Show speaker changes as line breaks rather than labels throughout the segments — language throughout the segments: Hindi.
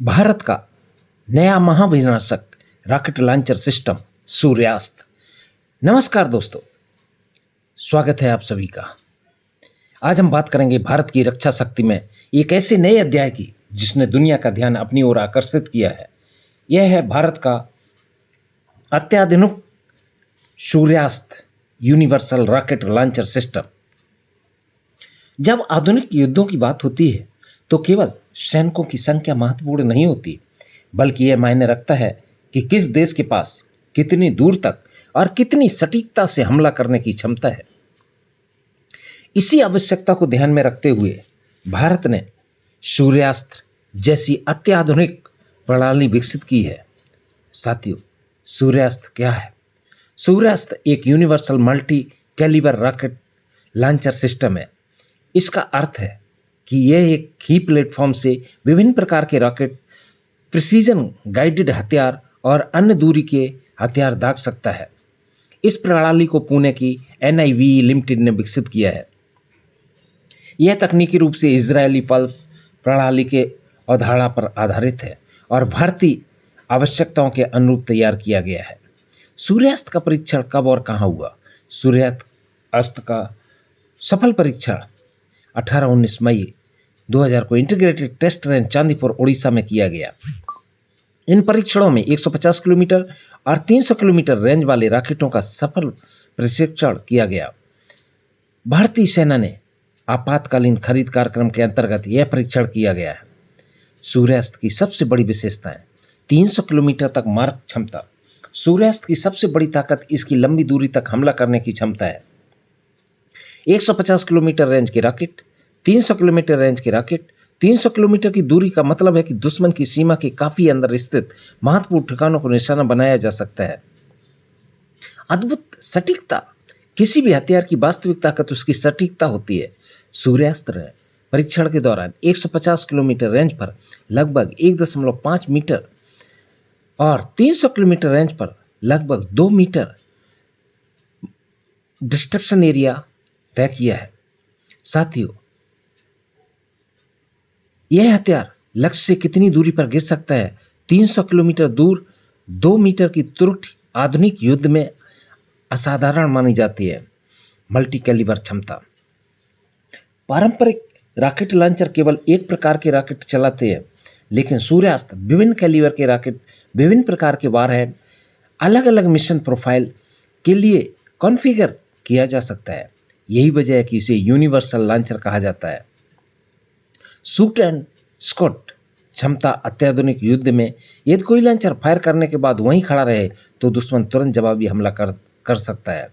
भारत का नया महाविनाशक रॉकेट लॉन्चर सिस्टम सूर्यास्त। नमस्कार दोस्तों, स्वागत है आप सभी का। आज हम बात करेंगे भारत की रक्षा शक्ति में एक ऐसे नए अध्याय की जिसने दुनिया का ध्यान अपनी ओर आकर्षित किया है। यह है भारत का अत्याधुनिक सूर्यास्त यूनिवर्सल रॉकेट लॉन्चर सिस्टम। जब आधुनिक युद्धों की बात होती है तो केवल सैनिकों की संख्या महत्वपूर्ण नहीं होती, बल्कि यह मायने रखता है कि किस देश के पास कितनी दूर तक और कितनी सटीकता से हमला करने की क्षमता है। इसी आवश्यकता को ध्यान में रखते हुए भारत ने सूर्यास्त्र जैसी अत्याधुनिक प्रणाली विकसित की है। साथियों, सूर्यास्त्र क्या है? सूर्यास्त्र एक universal multi calibre rocket launcher system है। इसका अर्थ है कि यह एक ही प्लेटफॉर्म से विभिन्न प्रकार के रॉकेट, प्रिसीजन गाइडेड हथियार और अन्य दूरी के हथियार दाग सकता है। इस प्रणाली को पुणे की NIVE लिमिटेड ने विकसित किया है। यह तकनीकी रूप से इजरायली पल्स प्रणाली के अवधारणा पर आधारित है और भारतीय आवश्यकताओं के अनुरूप तैयार किया गया है। सूर्यास्त का परीक्षण कब और कहाँ हुआ? सूर्यास्त का सफल परीक्षण 18-19 मई 2000 को integrated test range Chandipur Orissa में किया गया। इन परीक्षणों में 150 किलोमीटर और 300 किलोमीटर रेंज वाले रॉकेटों का सफल प्रशिक्षण किया गया। भारतीय सेना ने आपातकालीन खरीद कार्यक्रम के अंतर्गत यह परीक्षण किया गया है। सूर्यास्त की सबसे बड़ी विशेषताएं: 300 किलोमीटर तक मारक क्षमता। सूर्यास्त की सबसे बड़ी ताकत इसकी लंबी दूरी तक हमला करने की क्षमता है। 150 किलोमीटर रेंज के रॉकेट, 300 किलोमीटर रेंज के रॉकेट। 300 किलोमीटर की दूरी का मतलब है कि दुश्मन की सीमा के काफी अंदर स्थित महत्वपूर्ण ठिकानों को निशाना बनाया जा सकता है। अद्भुत सटीकता। किसी भी हथियार की वास्तविक ताकत उसकी सटीकता होती है। सूर्यास्त्र परीक्षण के दौरान 150 किलोमीटर रेंज पर लगभग 1.5 मीटर और 300 किलोमीटर रेंज पर लगभग 2 मीटर डिस्ट्रक्शन एरिया तय किया है। साथियों, यह हथियार लक्ष्य से कितनी दूरी पर गिर सकता है? 300 किलोमीटर दूर 2 मीटर की त्रुटि आधुनिक युद्ध में असाधारण मानी जाती है। मल्टी कैलिबर क्षमता। पारंपरिक रॉकेट लॉन्चर केवल एक प्रकार के रॉकेट चलाते हैं, लेकिन सूर्यास्त्र विभिन्न कैलिबर के रॉकेट, विभिन्न प्रकार के वारहेड, अलग अलग मिशन प्रोफाइल के लिए कॉन्फ़िगर किया जा सकता है। यही वजह है कि इसे यूनिवर्सल लॉन्चर कहा जाता है। शूट एंड स्कॉट क्षमता। अत्याधुनिक युद्ध में यदि कोई लॉन्चर फायर करने के बाद वहीं खड़ा रहे तो दुश्मन तुरंत जवाबी हमला कर सकता है।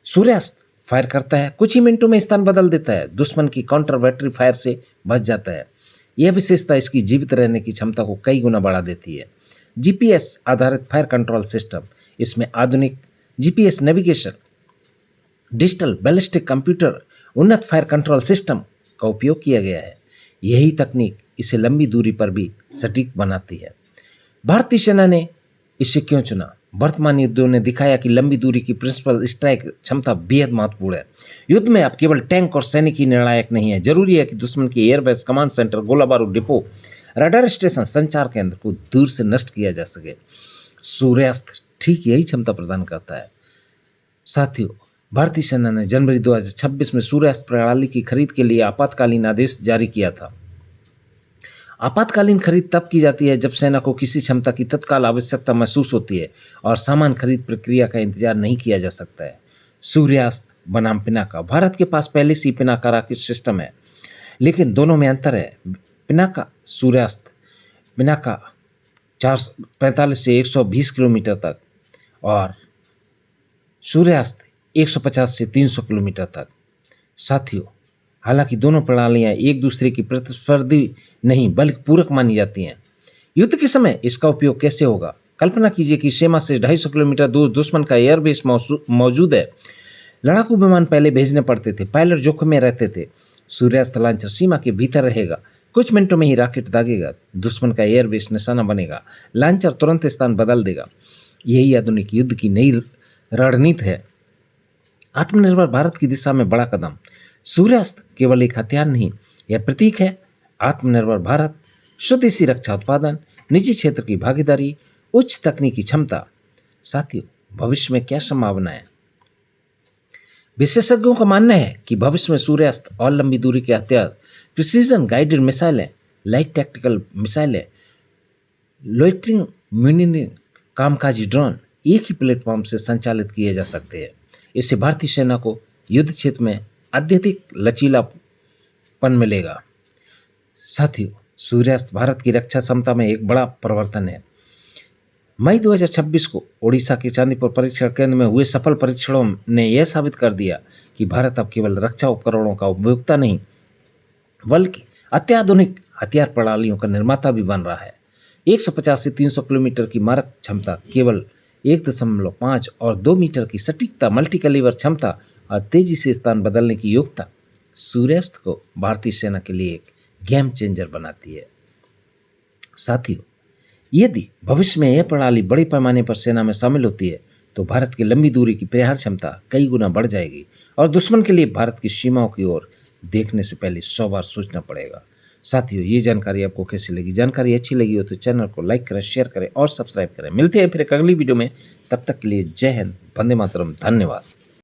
सूर्यास्त्र फायर करता है, कुछ ही मिनटों में स्थान बदल देता है, दुश्मन की काउंटर बैटरी फायर से बच जाता है। यह विशेषता इसकी जीवित रहने की क्षमता को कई गुना बढ़ा देती है। GPS आधारित फायर कंट्रोल सिस्टम। इसमें आधुनिक GPS navigation, digital ballistic computer, उन्नत फायर कंट्रोल सिस्टम का उपयोग किया गया है। यही तकनीक इसे लंबी दूरी पर भी सटीक बनाती है। भारतीय सेना ने इसे क्यों चुना? वर्तमान युद्धों ने दिखाया कि लंबी दूरी की प्रिंसिपल स्ट्राइक क्षमता बेहद महत्वपूर्ण है। युद्ध में अब केवल टैंक और सैनिक ही निर्णायक नहीं है। जरूरी है कि दुश्मन की एयरबेस, कमांड सेंटर, गोला बारूद डिपो, रडार स्टेशन, संचार केंद्र को दूर से नष्ट किया जा सके। सूर्यास्त्र ठीक यही क्षमता प्रदान करता है। साथियों, भारतीय सेना ने जनवरी 2026 में सूर्यास्त्र प्रणाली की खरीद के लिए आपातकालीन आदेश जारी किया था। आपातकालीन खरीद तब की जाती है जब सेना को किसी क्षमता की तत्काल आवश्यकता महसूस होती है और सामान खरीद प्रक्रिया का इंतजार नहीं किया जा सकता है। सूर्यास्त्र बनाम पिनाका। भारत के पास पहले से ही पिनाका रॉकेट सिस्टम है, लेकिन दोनों में अंतर है। पिनाका सूर्यास्त्र, पिनाका 445 से 120 किलोमीटर तक और सूर्यास्त्र 150 से 300 किलोमीटर तक। साथियों, हालांकि दोनों प्रणालियां एक दूसरे की प्रतिस्पर्धी नहीं बल्कि पूरक मानी जाती हैं। युद्ध के समय इसका उपयोग कैसे होगा? कल्पना कीजिए कि सीमा से 250 किलोमीटर दूर दुश्मन का एयरबेस मौजूद है। लड़ाकू विमान पहले भेजने पड़ते थे, पायलट जोखिम में रहते थे। सूर्यास्त्र लॉन्चर सीमा के भीतर रहेगा, कुछ मिनटों में ही रॉकेट दागेगा, दुश्मन का एयरबेस निशाना बनेगा, लॉन्चर तुरंत स्थान बदल देगा। यही आधुनिक युद्ध की नई रणनीति है। आत्मनिर्भर भारत की दिशा में बड़ा कदम। सूर्यास्त्र केवल एक हथियार नहीं, यह प्रतीक है आत्मनिर्भर भारत, स्वदेशी रक्षा उत्पादन, निजी क्षेत्र की भागीदारी, उच्च तकनीकी क्षमता। साथियों, भविष्य में क्या संभावनाएं? विशेषज्ञों का मानना है कि भविष्य में सूर्यास्त और लंबी दूरी के हथियार, प्रिसीजन गाइडेड मिसाइलें, लाइट टैक्टिकल मिसाइलें, लोइटरिंग म्यूनिनिंग, कामकाजी ड्रोन एक ही प्लेटफॉर्म से संचालित किए जा सकते हैं। इससे भारतीय सेना को युद्ध क्षेत्र में अत्यधिक लचीलापन मिलेगा। साथियों, सूर्यास्त भारत की रक्षा क्षमता में एक बड़ा परिवर्तन है। मई 2026 को ओडिशा के चांदीपुर परीक्षण केंद्र में हुए सफल परीक्षणों ने यह साबित कर दिया कि भारत अब केवल रक्षा उपकरणों का उपभोक्ता नहीं, बल्कि अत्याधुनिक हथियार प्रणालियों का निर्माता भी बन रहा है। 150 से 300 किलोमीटर की मारक क्षमता, केवल 1.5 और 2 मीटर की सटीकता, मल्टी कैलिबर क्षमता और तेजी से स्थान बदलने की योग्यता सूर्यास्त को भारतीय सेना के लिए एक गेम चेंजर बनाती है। साथियों, यदि भविष्य में यह प्रणाली बड़े पैमाने पर सेना में शामिल होती है तो भारत की लंबी दूरी की प्रहार क्षमता कई गुना बढ़ जाएगी और दुश्मन के लिए भारत की सीमाओं की ओर देखने से पहले 100 बार सोचना पड़ेगा। साथियों, ये जानकारी आपको कैसी लगी? जानकारी अच्छी लगी हो तो चैनल को लाइक करें, शेयर करें और सब्सक्राइब करें। मिलते हैं फिर एक अगली वीडियो में। तब तक के लिए जय हिंद, वंदे मातरम, धन्यवाद।